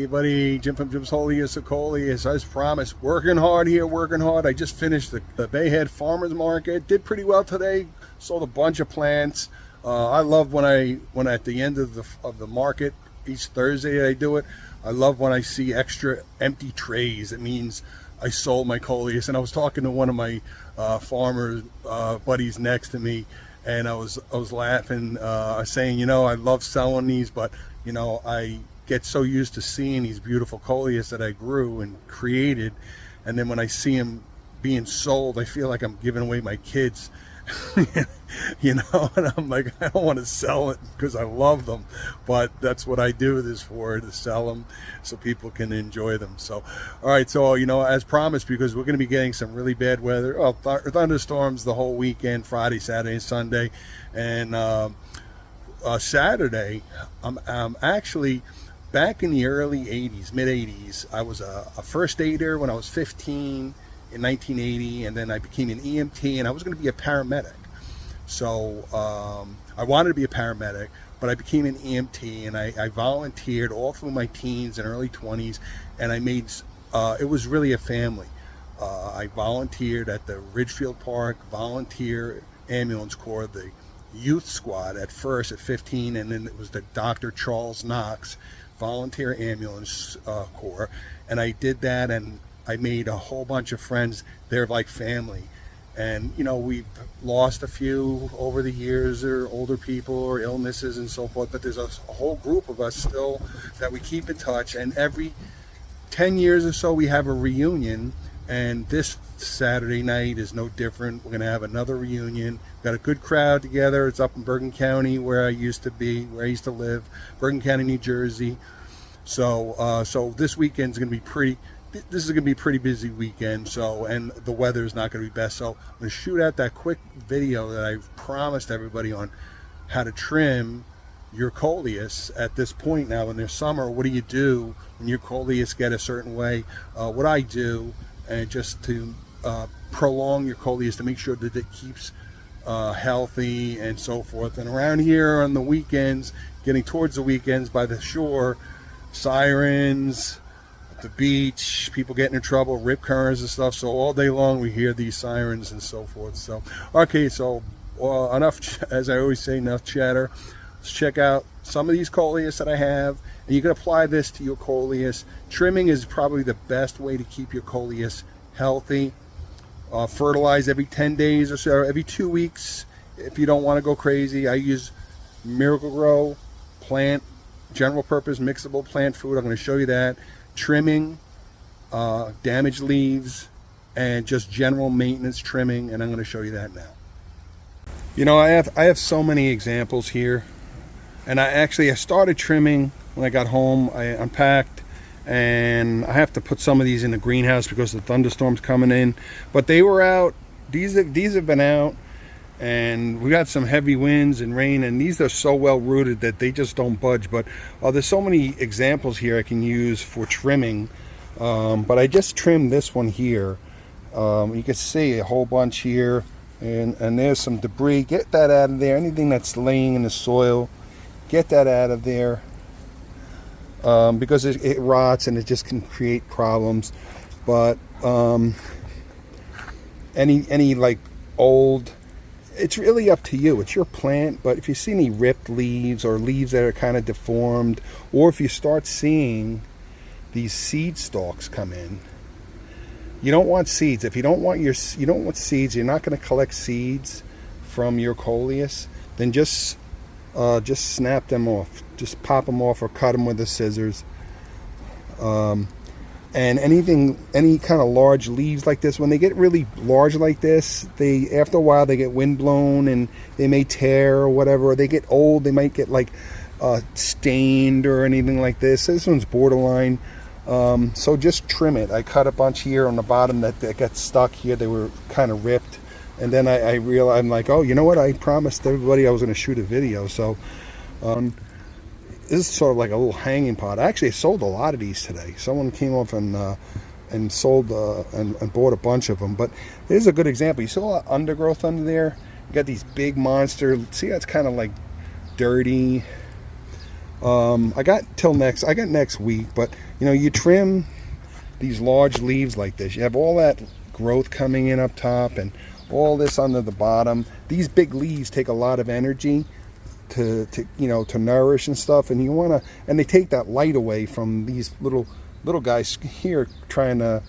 Hey buddy, Jim from Jim's Coleus, as promised, working hard here, working hard. I just finished the Bayhead Farmers Market. Did pretty well today. Sold a bunch of plants. I love when at the end of the market each Thursday I do it. I love when I see extra empty trays. It means I sold my Coleus. And I was talking to one of my farmer buddies next to me, and I was laughing, saying, you know, I love selling these, but you know, I get so used to seeing these beautiful Coleus that I grew and created, and then when I see them being sold, I feel like I'm giving away my kids. You know, and I'm like, I don't want to sell it because I love them, but that's what I do this for, to sell them so people can enjoy them. So all right, so you know, as promised, because we're going to be getting some really bad weather, thunderstorms the whole weekend, Friday, Saturday, and Sunday. And Saturday, I'm actually back in the early 80s, mid 80s. I was a first aider when I was 15 in 1980, and then I became an EMT, and I was going to be a paramedic. So I wanted to be a paramedic, but I became an EMT, and I volunteered all through my teens and early 20s, and I made it was really a family. I volunteered at the Ridgefield Park Volunteer Ambulance Corps, the youth squad at first at 15, and then it was the Dr. Charles Knox Volunteer Ambulance Corps, and I did that, and I made a whole bunch of friends. They're like family. And you know, we've lost a few over the years, or older people or illnesses and so forth, but there's a whole group of us still that we keep in touch, and every 10 years or so we have a reunion, and this Saturday night is no different. We're going to have another reunion. We've got a good crowd together. It's up in Bergen County, where I used to be, where I used to live, Bergen County, New Jersey. So so this weekend's going to be this is going to be a pretty busy weekend, so, and the weather is not going to be best. So I'm going to shoot out that quick video that I've promised everybody on how to trim your Coleus at this point now in the summer. What do you do when your Coleus get a certain way? What I do, and just to prolong your Coleus, to make sure that it keeps healthy and so forth. And around here on the weekends, getting towards the weekends by the shore, sirens, the beach, people getting in trouble, rip currents and stuff. So all day long we hear these sirens and so forth. So okay, so enough, as I always say, enough chatter. Let's check out some of these Coleus that I have, and you can apply this to your Coleus. Trimming is probably the best way to keep your Coleus healthy. Fertilize every 10 days or so, every 2 weeks if you don't want to go crazy. I use Miracle-Gro plant, general purpose mixable plant food. I'm going to show you that. Trimming, damaged leaves, and just general maintenance trimming, and I'm going to show you that now. You know, I have so many examples here, and I started trimming when I got home. I unpacked, and I have to put some of these in the greenhouse because the thunderstorm's coming in, but they were out. These have been out, and we got some heavy winds and rain, and these are so well rooted that they just don't budge. But there's so many examples here I can use for trimming, but I just trimmed this one here. You can see a whole bunch here, and there's some debris. Get that out of there. Anything that's laying in the soil, get that out of there, because it rots and it just can create problems. But any like old, it's really up to you. It's your plant. But if you see any ripped leaves or leaves that are kind of deformed, or if you start seeing these seed stalks come in, you don't want seeds. If you don't want seeds, you're not going to collect seeds from your Coleus, then just snap them off. Just pop them off or cut them with the scissors. And any kind of large leaves like this, when they get really large like this, after a while they get wind blown and they may tear or whatever. Or they get old, they might get like stained or anything like this. This one's borderline. So just trim it. I cut a bunch here on the bottom that got stuck here. They were kind of ripped, and then I realized, I'm like, oh, you know what? I promised everybody I was going to shoot a video. So this is sort of like a little hanging pot. Actually, I sold a lot of these today. Someone came off and sold and bought a bunch of them. But here's a good example. You see a lot of undergrowth under there. You got these big monster. See, that's kind of like dirty. I got next week, but you know, you trim these large leaves like this, you have all that growth coming in up top and all this under the bottom. These big leaves take a lot of energy to you know, to nourish and stuff, and you want to, and they take that light away from these little guys here trying to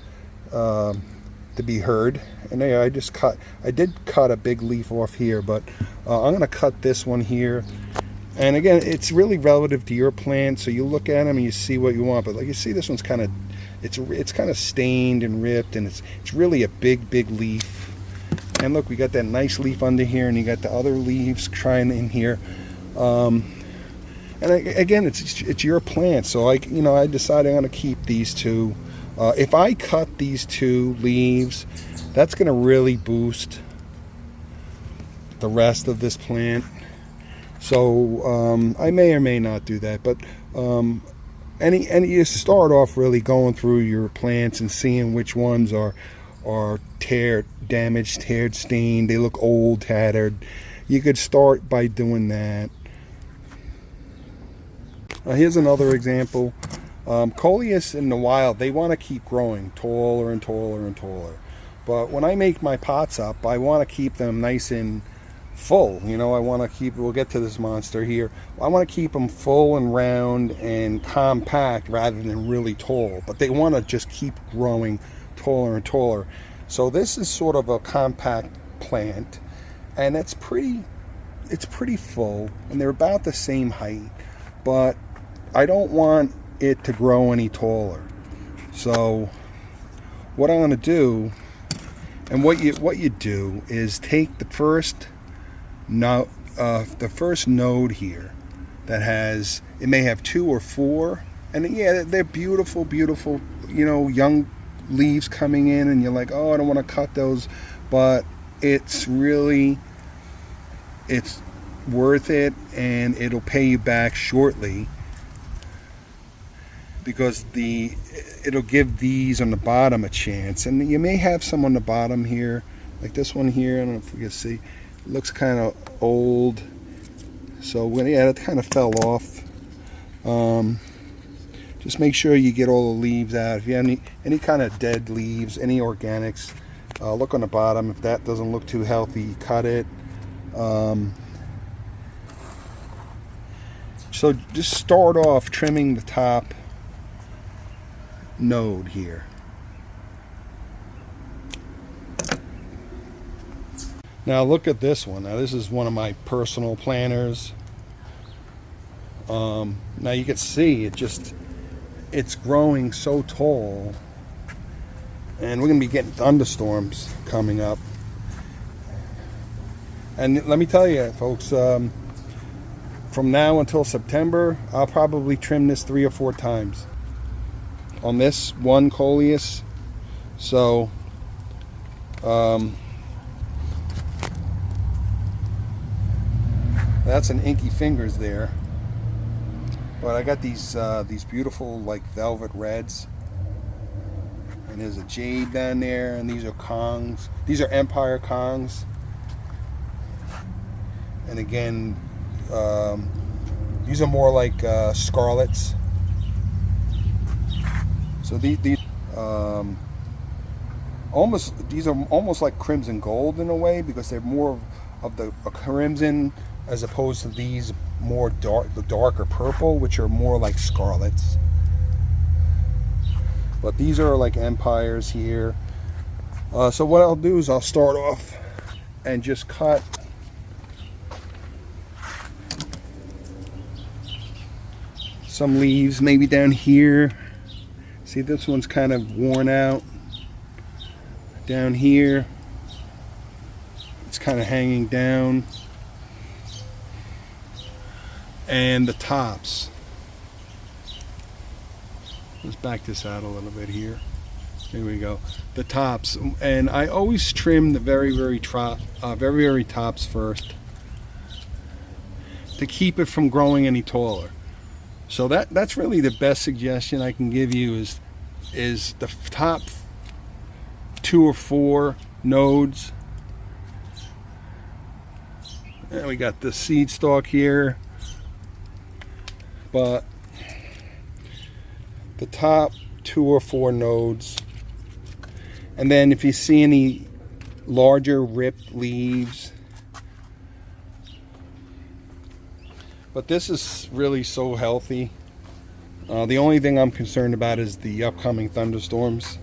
be heard. And there, I did cut a big leaf off here, but I'm going to cut this one here. And again, it's really relative to your plant, so you look at them and you see what you want. But like you see, this one's kind of, it's kind of stained and ripped, and it's really a big leaf. And look, we got that nice leaf under here, and you got the other leaves trying in here. And again, it's your plant, so I decided I'm going to keep these two. If I cut these two leaves, that's going to really boost the rest of this plant. So I may or may not do that, but and you start off really going through your plants and seeing which ones are damaged, teared, stained, they look old, tattered. You could start by doing that. Here's another example. Coleus in the wild, they want to keep growing taller and taller and taller. But when I make my pots up, I want to keep them nice and full. You know, I want to keep, we'll get to this monster here. I want to keep them full and round and compact rather than really tall. But they want to just keep growing taller and taller. So this is sort of a compact plant, and it's pretty full, and they're about the same height. But I don't want it to grow any taller. So what I'm going to do, and what you do is take the first node here that has, it may have 2 or 4, and yeah, they're beautiful, you know, young leaves coming in, and you're like, oh, I don't want to cut those, but it's worth it, and it'll pay you back shortly, because it'll give these on the bottom a chance. And you may have some on the bottom here, like this one here. I don't know if you can see, it looks kind of old, so yeah, it kind of fell off. Just make sure you get all the leaves out. If you have any kind of dead leaves, any organics, look on the bottom. If that doesn't look too healthy, cut it. So just start off trimming the top node here. Now look at this one. Now this is one of my personal planters. Now you can see it's growing so tall, and we're gonna be getting thunderstorms coming up. And let me tell you, folks, from now until September, I'll probably trim this 3 or 4 times on this one Coleus. So that's an Inky Fingers there. But I got these beautiful like velvet reds, and there's a jade down there, and these are Kongs. These are Empire Kongs. And again, these are more like scarlets. So these are almost like crimson gold in a way, because they're more of the crimson as opposed to these more the darker purple, which are more like scarlets. But these are like empires here. So what I'll do is I'll start off and just cut some leaves, maybe down here. See, this one's kind of worn out. Down here, it's kind of hanging down. And the tops. Let's back this out a little bit here. There we go. The tops, and I always trim the very tops first to keep it from growing any taller. So that's really the best suggestion I can give you is the top 2 or 4 nodes. And we got the seed stalk here. but the top 2 or 4 nodes, and then if you see any larger ripped leaves, but this is really so healthy. The only thing I'm concerned about is the upcoming thunderstorms,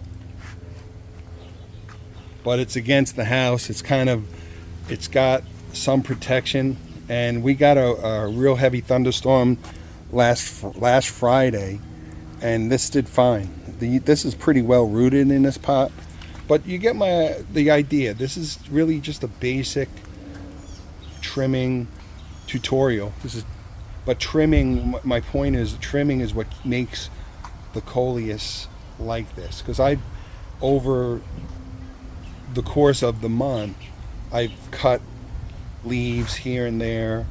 but it's against the house. It's got some protection, and we got a real heavy thunderstorm last Friday, and this did fine. This is pretty well rooted in this pot, but you get the idea. This is really just a basic trimming tutorial. But trimming, my point is, trimming is what makes the Coleus like this. Because over the course of the month, I've cut leaves here and there.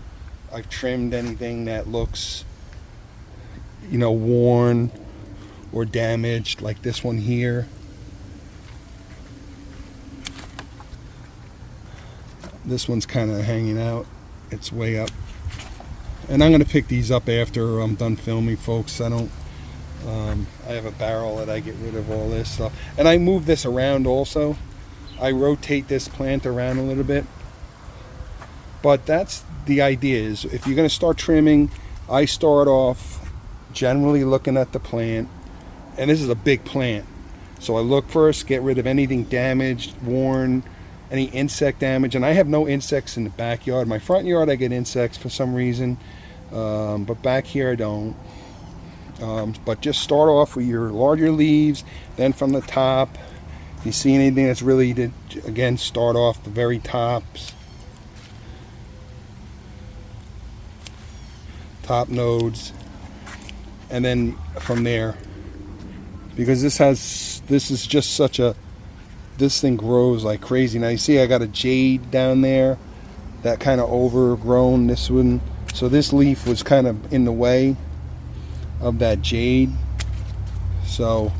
I've trimmed anything that looks, worn or damaged, like this one here. This one's kind of hanging out. It's way up. And I'm going to pick these up after I'm done filming, folks. I have a barrel that I get rid of all this stuff. And I move this around also. I rotate this plant around a little bit. But that's the idea, is if you're going to start trimming, I start off generally looking at the plant. And this is a big plant. So I look first, get rid of anything damaged, worn, any insect damage. And I have no insects in the backyard. My front yard I get insects for some reason. But back here I don't. But just start off with your larger leaves, then from the top. If you see anything that's really, again, start off the very tops. Top nodes. And then from there. Because this is just this thing grows like crazy. Now you see I got a jade down there. That kind of overgrown, this one. So this leaf was kind of in the way of that jade. So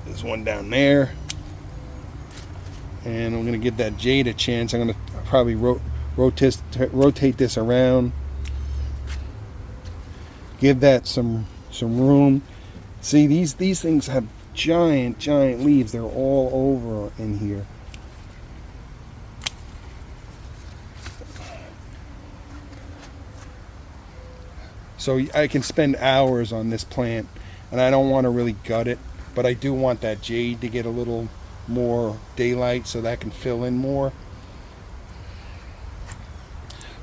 there's one down there, and I'm going to give that jade a chance. I'm going to probably rotate this around, give that some room. See, these things have giant leaves. They're all over in here. So I can spend hours on this plant, and I don't want to really gut it, but I do want that jade to get a little more daylight so that can fill in more.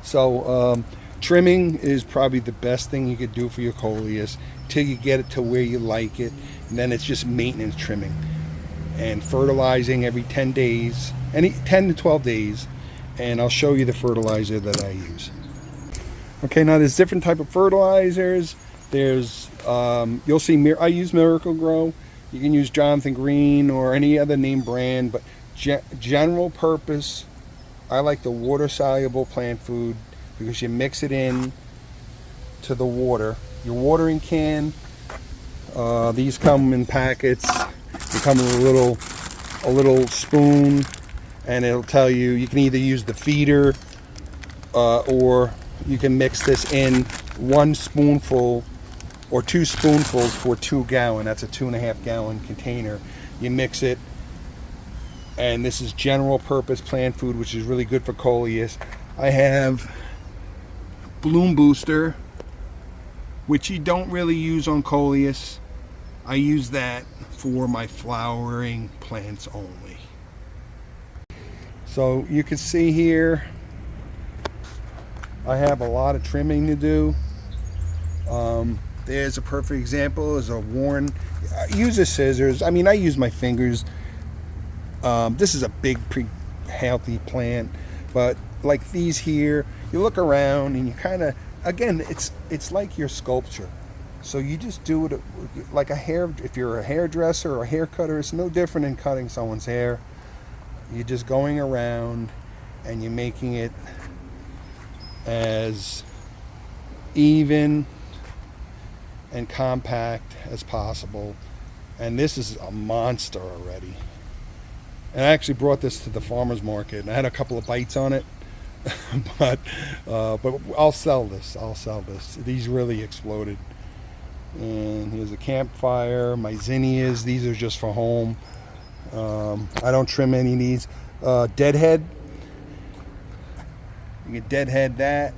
So trimming is probably the best thing you could do for your Coleus till you get it to where you like it, and then it's just maintenance trimming and fertilizing every 10 days, 10 to 12 days, and I'll show you the fertilizer that I use. Okay, now there's different type of fertilizers. There's, you'll see, I use Miracle Grow. You can use Jonathan Green or any other name brand, but general purpose, I like the water soluble plant food because you mix it in to the water. Your watering can, these come in packets. They come with a little spoon, and it'll tell you, you can either use the feeder or you can mix this in 1 spoonful or 2 spoonfuls for 2 gallon. That's a 2.5 gallon container. You mix it, and this is general purpose plant food, which is really good for Coleus. I have Bloom Booster, which you don't really use on Coleus. I use that for my flowering plants only. So you can see here, I have a lot of trimming to do. There's a perfect example, is a worn, use a scissors. I mean, I use my fingers. This is a big, healthy plant, but like these here, you look around and you kind of, again, it's like your sculpture. So you just do it like if you're a hairdresser or a hair cutter, it's no different than cutting someone's hair. You're just going around and you're making it as even and compact as possible. And this is a monster already. And I actually brought this to the farmer's market, and I had a couple of bites on it. but I'll sell this. I'll sell this. These really exploded. And here's a campfire. My zinnias. These are just for home. I don't trim any of these. Deadhead. You can deadhead that.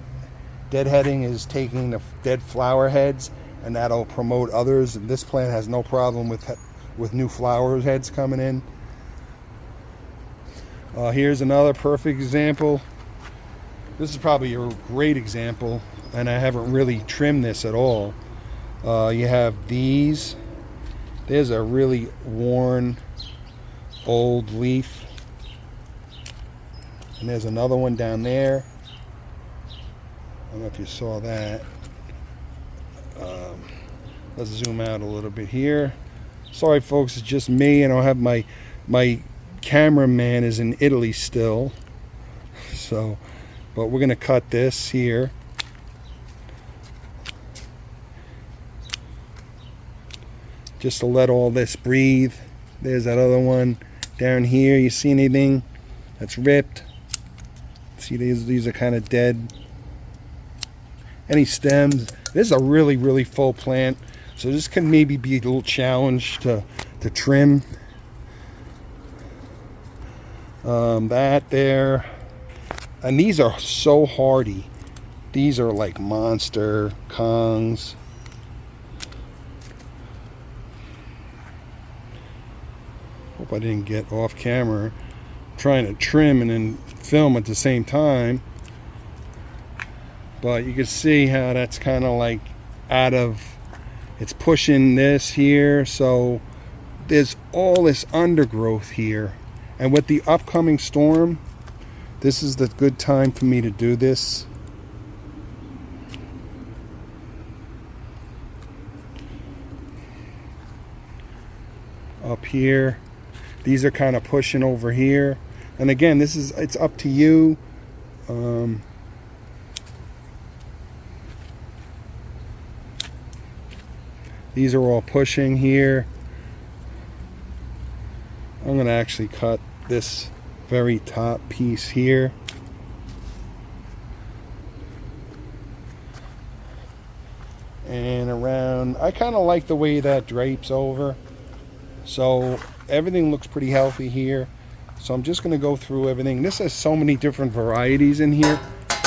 Deadheading is taking the dead flower heads, and that'll promote others. And this plant has no problem with new flower heads coming in. Here's another perfect example. This is probably a great example, and I haven't really trimmed this at all. You have these. There's a really worn old leaf, and there's another one down there. I don't know if you saw that. Let's zoom out a little bit here. Sorry folks, it's just me, and I'll have my cameraman is in Italy still, so but we're gonna cut this here. Just to let all this breathe. There's that other one down here. You see anything that's ripped? See, these are kind of dead. Any stems? This is a really full plant, so this can maybe be a little challenge to trim. That there, and these are so hardy. These are like monster Kongs. Hope I didn't get off camera. I'm trying to trim and then film at the same time. But you can see how that's kind of like out of, it's pushing this here. So there's all this undergrowth here. And with the upcoming storm, this is the good time for me to do this. Up here, these are kind of pushing over here. And again, it's up to you. These are all pushing here. I'm going to actually cut this very top piece here. And around, I kind of like the way that drapes over. So everything looks pretty healthy here. So I'm just going to go through everything. This has so many different varieties in here.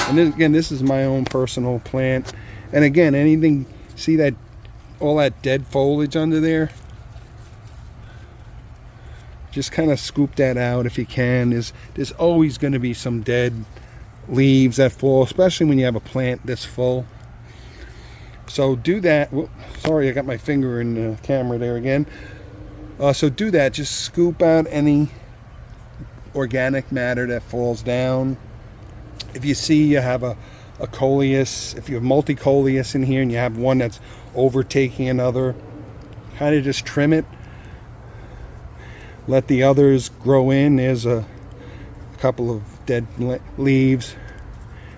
And this, again, this is my own personal plant. And again, anything, see that, all that dead foliage under there? Just kind of scoop that out if you can. There's always going to be some dead leaves that fall, especially when you have a plant this full. So do that. Whoop, sorry, I got my finger in the camera there again. So do that. Just scoop out any organic matter that falls down. If you see you have a Coleus, if you have multi-Coleus in here and you have one that's overtaking another, kind of just trim it. Let the others grow in. There's a couple of dead leaves.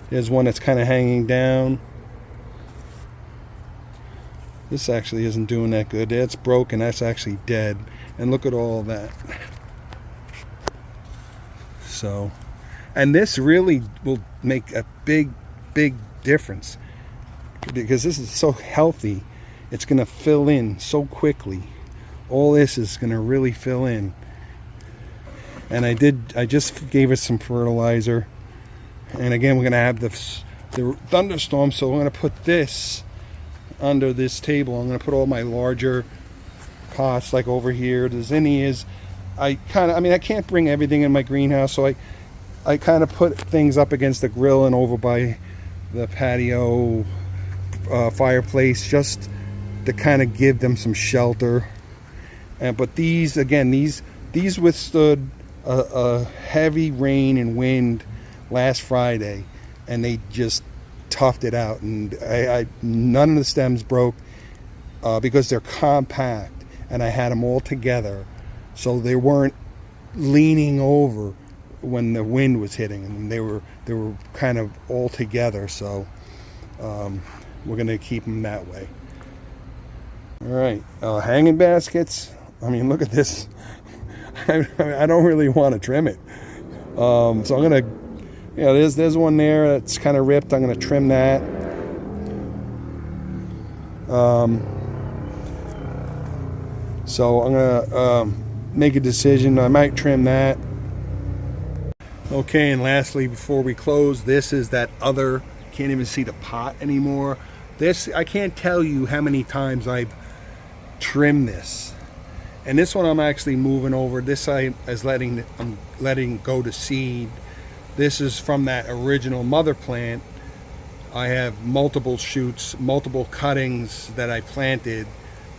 There's one that's kind of hanging down. This actually isn't doing that good. That's broken. That's actually dead. And look at all that. So, and this really will make a big difference, because this is so healthy. It's going to fill in so quickly. All this is going to really fill in. And I just gave it some fertilizer. And again, we're going to have the thunderstorm, so I'm going to put this under this table. I'm going to put all my larger pots like over here. The zinnias, I can't bring everything in my greenhouse, so I kind of put things up against the grill and over by the patio fireplace, just to kind of give them some shelter. But these, again, these withstood a heavy rain and wind last Friday, and they just toughed it out. And none of the stems broke because they're compact, and I had them all together, so they weren't leaning over when the wind was hitting, and they were kind of all together. So we're going to keep them that way. All right, hanging baskets. I mean, look at this. I don't really want to trim it, so I'm going to Yeah, there's one there that's kind of ripped. I'm going to trim that. So I'm going to make a decision. I might trim that. Okay, and lastly, before we close, this is that other, can't even see the pot anymore. This, I can't tell you how many times I've trimmed this. And this one I'm actually moving over. This I'm letting go to seed. This is from that original mother plant. I have multiple shoots, multiple cuttings that I planted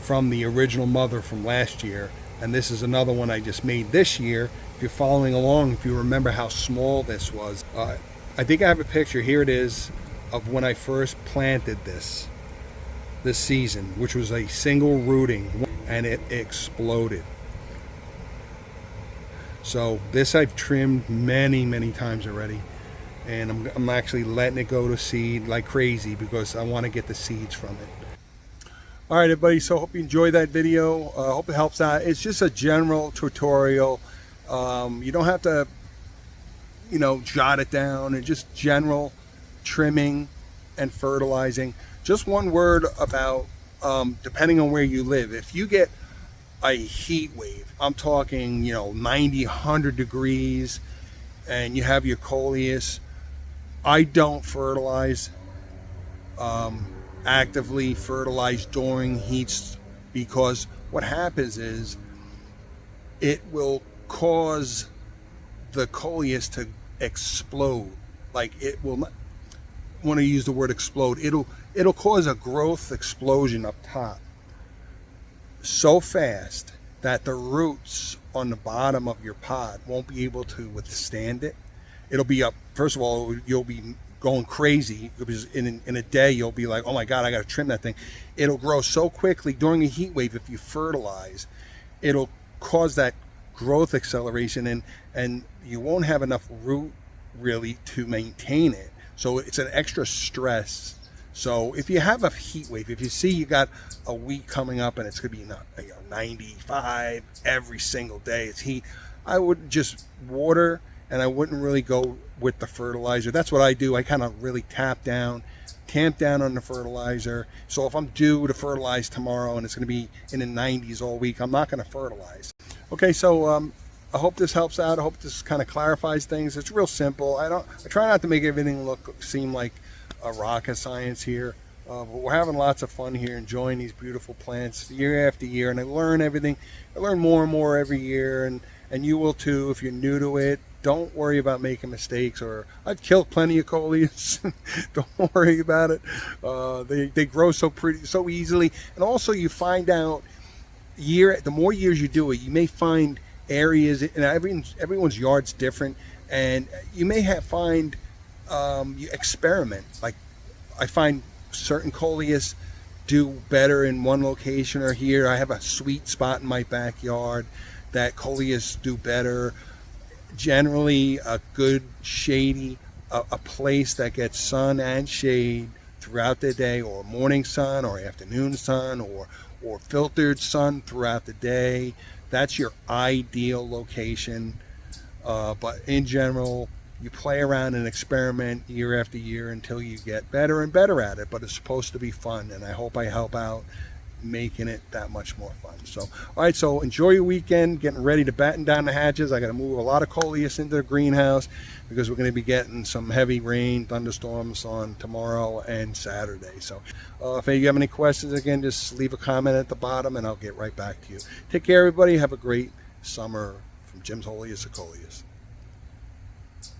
from the original mother from last year. And this is another one I just made this year. If you're following along, if you remember how small this was, I think I have a picture. Here it is of when I first planted this season, which was a single rooting, and it exploded. So this I've trimmed many times already, and I'm actually letting it go to seed like crazy because I want to get the seeds from it. All right, everybody, so I hope you enjoyed that video. I hope it helps out. It's just a general tutorial. You don't have to, jot it down. It's just general trimming and fertilizing. Just one word about, depending on where you live, if you get a heat wave, I'm talking, 90, 100 degrees, and you have your Coleus, I don't fertilize, actively fertilize during heats, because what happens is it will cause the Coleus to explode. Like, it will not, want to use the word explode, it'll cause a growth explosion up top so fast that the roots on the bottom of your pot won't be able to withstand it. It'll be up, first of all, you'll be going crazy because in a day you'll be like, oh my god, I got to trim that thing. It'll grow so quickly during a heat wave. If you fertilize, it'll cause that growth acceleration, and you won't have enough root really to maintain it. So it's an extra stress. So if you have a heat wave, if you see you got a week coming up and it's going to be 95 every single day, it's heat, I would just water, and I wouldn't really go with the fertilizer. That's what I do. I kind of really tamp down on the fertilizer. So if I'm due to fertilize tomorrow and it's going to be in the 90s all week, I'm not going to fertilize. Okay, so I hope this helps out. I hope this kind of clarifies things. It's real simple. I try not to make everything seem like a rocket science here, but we're having lots of fun here, enjoying these beautiful plants year after year, and I learn everything. I learn more and more every year, and you will too if you're new to it. Don't worry about making mistakes, or I've killed plenty of Coleus. Don't worry about it. They grow so easily, and also you find out the more years you do it, you may find areas, and everyone's yard's different, and you may find you experiment. Like, I find certain Coleus do better in one location or here. I have a sweet spot in my backyard that Coleus do better. Generally, a good shady, a place that gets sun and shade throughout the day, or morning sun or afternoon sun, or filtered sun throughout the day. That's your ideal location. But in general, you play around and experiment year after year until you get better and better at it. But it's supposed to be fun, and I hope I help out making it that much more fun. So, all right, so enjoy your weekend, getting ready to batten down the hatches. I got to move a lot of Coleus into the greenhouse because we're going to be getting some heavy rain, thunderstorms on tomorrow and Saturday. So if you have any questions, again, just leave a comment at the bottom and I'll get right back to you. Take care, everybody. Have a great summer. From Jim's Holiest to Coleus.